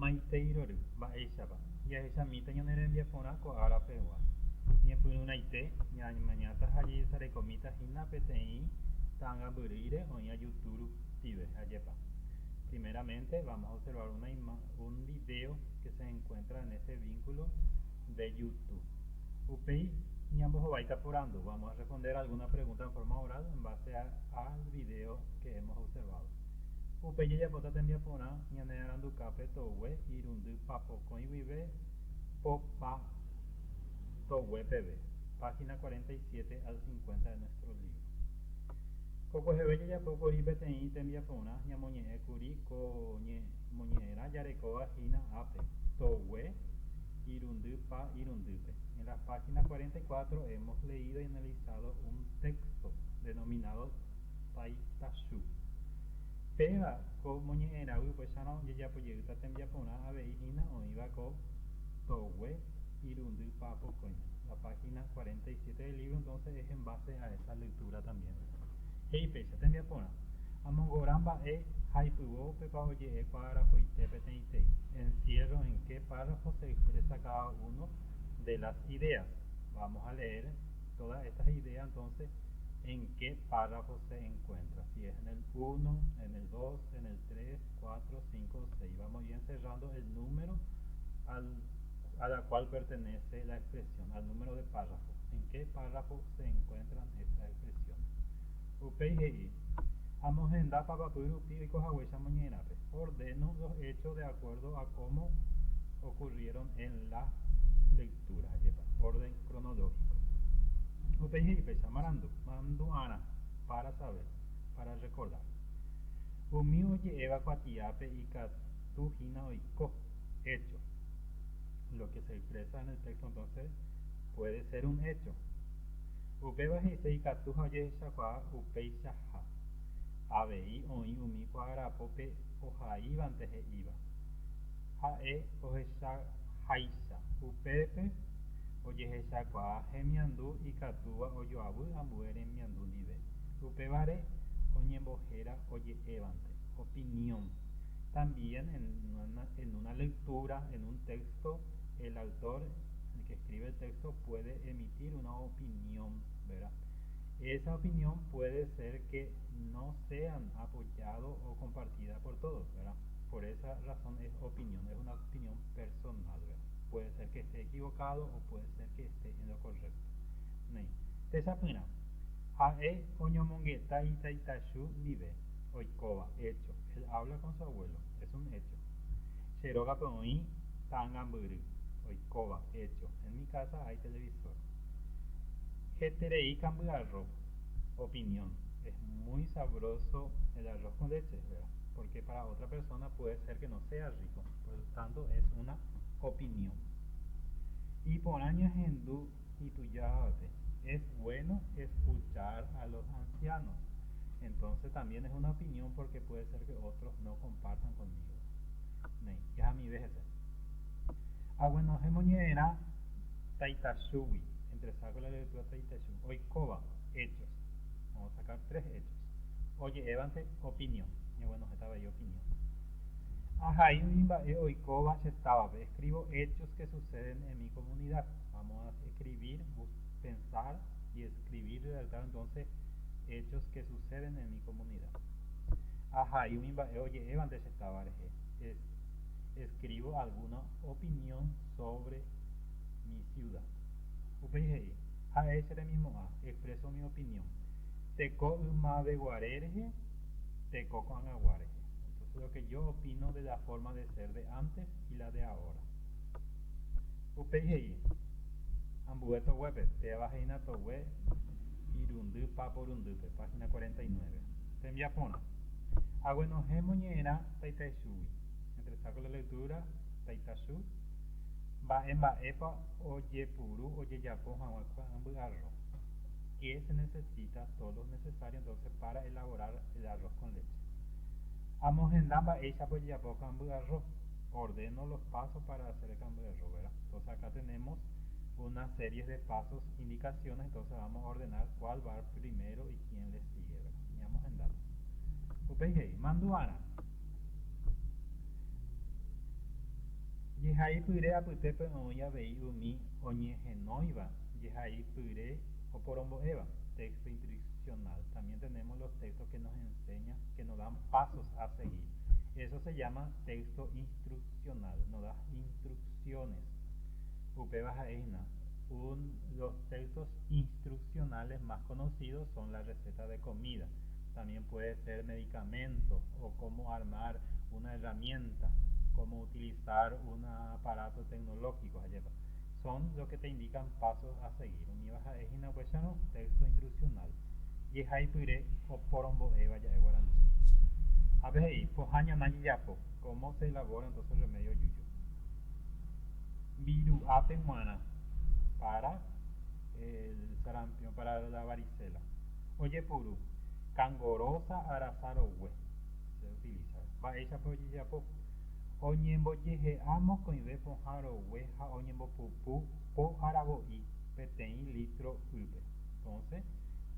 maiteirory mba'éichapa jahechamíta ñane rembiaporã ko'árapeguua ñepyrũraite ñamañáta ha jesarekomíta hína peteĩ ta'ãngambyryre oĩ ajutu rupive ajépa. Primeramente vamos a observar un video que se encuentra en este vínculo de YouTube. Upéi ñambohovaíta porandu. Vamos a responder alguna pregunta en forma oral en base al video que hemos observado. Upéi jajapóta tembiaporã ñane arandukápe togue irundy papokõi guive popa togue peve. Página 47 al 50 de nuestro libro. Kokoheve jajapókuri peteĩ tembiaporã ñamoñe'ẽkuri ko moñe'ẽrã jarekóva hína ápe togue irundy pa irundýpe. En la página 44 hemos leído y analizado un texto denominado Taitashu. Péva ko moñe'ẽrãgui upéicharõ jajapojeýta tembiaporã avei hína oĩva ko togue irundy pa pokõi. La página 47 del libro entonces es en base a esa lectura también. Heipéicha tembiaporã amongorã mba'e haipyvõ pepa oje'e párrafoite peteĩtei. Encierro en qué párrafo se expresa cada uno de las ideas. Vamos a leer todas estas ideas entonces en qué párrafo se encuentra. Si es en el 1, en el 2, en el 3, 4, 5, 6. Vamos a ir encerrando el número a la cual pertenece la expresión, al número de párrafo. ¿En qué párrafo se encuentran estas expresiones? Upéi amogenda papapyrupi oikohaguéicha moñe'ẽrápe. Ordeno los hechos de acuerdo a cómo ocurrieron en la lectura. Orden cronológico. Upéi he'ipéicha mandu'ára para saber, para recordar. Umi oje'éva kuatiápe ikatuhína oiko. Hecho. Lo que se expresa en el texto entonces puede ser un hecho. Upéva he'ise ikatuha ojehechakua upéichaha. Avei oĩ umi kuarapópe ohaívante he'íva. Ha'e ohechaháicha. Upépe ojehechakuaa hemiandu ikatúva ojoavy ambue rembiandu ndive. Upévare oñembohéra oje'évante. Opinión. También en una lectura, en un texto, el autor, el que escribe el texto, puede emitir una opinión, ¿verdad? Esa opinión puede ser que no sean apoyado o compartida por todos, ¿verdad? Por esa razón es opinión, es una opinión personal, ¿verdad? Puede ser que esté equivocado o puede ser que esté en lo correcto. Tesapyna. Ha'e oñomongueta Taitashu ndive. Oikóva, hecho. Él habla con su abuelo, es un hecho. Cherógape oĩ ta'ãngambyry. Oikóva, hecho. En mi casa hay televisor. Heterei cambyarro. Opinión. Es muy sabroso el arroz con leche, ¿verdad? Porque para otra persona puede ser que no sea rico. Por lo tanto, es una opinión. Y por años hindú y tuyate. Es bueno escuchar a los ancianos. Entonces también es una opinión porque puede ser que otros no compartan conmigo. Ya mi vez. Bueno, hemoñera Taitashui. Entre saco la lectura Taitashu. Oikóva, hechos. Vamos a sacar 3 hechos. Oye, Evante, opinión. Y bueno, estaba ahí opinión. Ahí oikóva estaba. Escribo hechos que suceden en mi comunidad. Vamos a escribir, pensar y escribir, redactar entonces hechos que suceden en mi comunidad. Oye, Evante estaba. Escribo alguna opinión sobre mi ciudad. Expreso mi opinión. Teco uma de guarereje, teco con aguareje. Entonces lo que yo opino de la forma de ser de antes y la de ahora. Ambueto web, te bajina to web, irundy paporundype, página 49. Tembiapona. Bueno, hemoñera Taitashui. Entre saco la lectura Taitashu. Mba'épa ojepuru ojejapo hag̃uáicha ambyarro. ¿Qué se necesita? Todo lo necesario entonces para elaborar el arroz con leche. Amogenda mba'éichapa ojejapo ambyarro. Ordeno los pasos para hacer el cambio de arroz, ¿verdad? Entonces acá tenemos una serie de pasos, indicaciones, entonces vamos a ordenar cuál va primero y quién le sigue, ¿verdad? Y vamos a endarlo. Manduana. Jehaipyre apytépe oĩ avei umi oñehenóiva jehaipyre oporombo'éva, texto instruccional. También tenemos los textos que nos enseñan, que nos dan pasos a seguir. Eso se llama texto instruccional, nos da instrucciones. Los textos instruccionales más conocidos son la receta de comida. También puede ser medicamento o cómo armar una herramienta, cómo utilizar un aparato tecnológico. Son lo que te indican pasos a seguir. Texto instruccional. Yehaipyre oporombo'éva ja'e guarani. A ver ahí, pojaña nayijapo. ¿Cómo se elabora entonces el remedio yuyu? Viru'ápe muana para el sarampión, para la varicela. Ojepuru, cangorosa arasarogue se utiliza. Mba'éichape ojejapo. Oñembojehe'ámo koive pohãrogue ha oñembopupu po aravo'i peteĩ litro ype. Entonces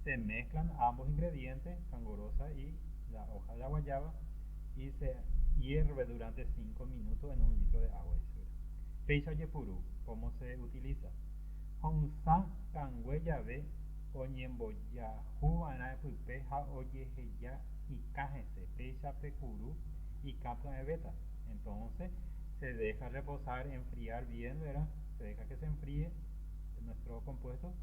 se mezclan ambos ingredientes, cangorosa y la hoja de la guayaba, y se hierve durante 5 minutos en 1 litro de agua. Peicha yepuru, ¿cómo se utiliza? Honsa cangueyave oñembojahu'arã pype ha ojeheja ikähẽse peicha pekuru ikätu'ãveta. Entonces se deja reposar, enfriar bien, ¿verdad? Se deja que se enfríe nuestro compuesto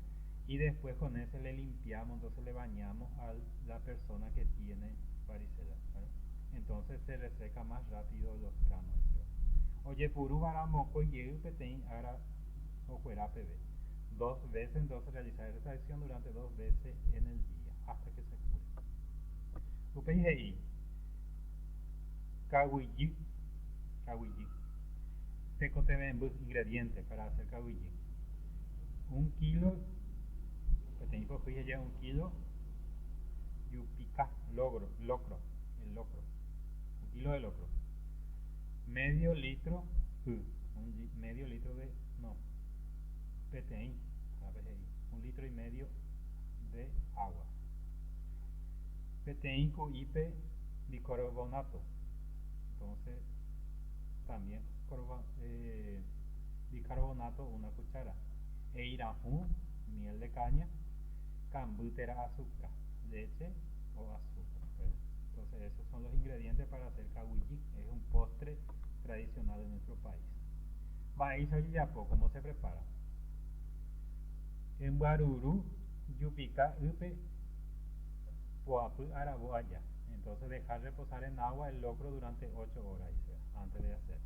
y después con ese le limpiamos, entonces le bañamos a la persona que tiene varicela, ¿verdad? Entonces se reseca más rápido los granos. Oye, puru baramoko y petein ara ojuera pb. 2 veces, entonces realizar esta acción durante 2 veces en el día hasta que se cure. Upei kawiji. Tecotemembus ingredientes para hacer kawiji. 1 kilo, petein pojuje ya 1 kilo. Yupika, locro, el locro. 1 kilo de locro. Medio litro, medio litro de, no, petein, 1,5 litros de agua. Petein cuipe bicarbonato, entonces también bicarbonato 1 cuchara. Eirajú, miel de caña. Cambutera, azúcar, leche o azúcar. Entonces esos son los ingredientes para hacer kawiji. Es un postre tradicional de nuestro país. Maíz ojiyapo, ¿cómo se prepara? En Baruru, yupika upe poapy araboaya. Entonces dejar reposar en agua el locro durante 8 horas antes de hacer.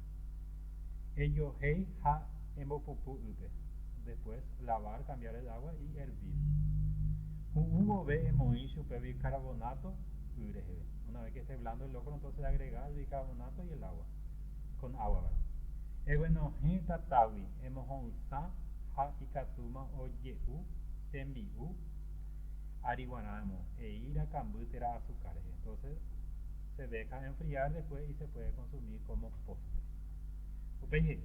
Eyohei ha embopupu upe. Después lavar, cambiar el agua y hervir. Hugo ve emoí chupe bicarbonato. Una vez que esté blando el locro, entonces agregar el bicarbonato y el agua. Con agua, ¿verdad? Bueno, tatawi, emojonsa, ha ikatuma oyehu, tembiu, ariguanamo, ira cambutera azúcares. Entonces se deja enfriar después y se puede consumir como postre. Upeje,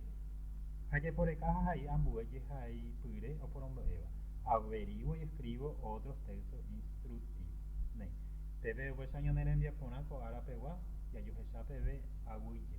hay por cajas ahí ambueyes ahí pire o por eva. Averiguo y escribo otros textos instructivos. TV pues año nerembia ponaco ara pegua y ayujecha pb aguille.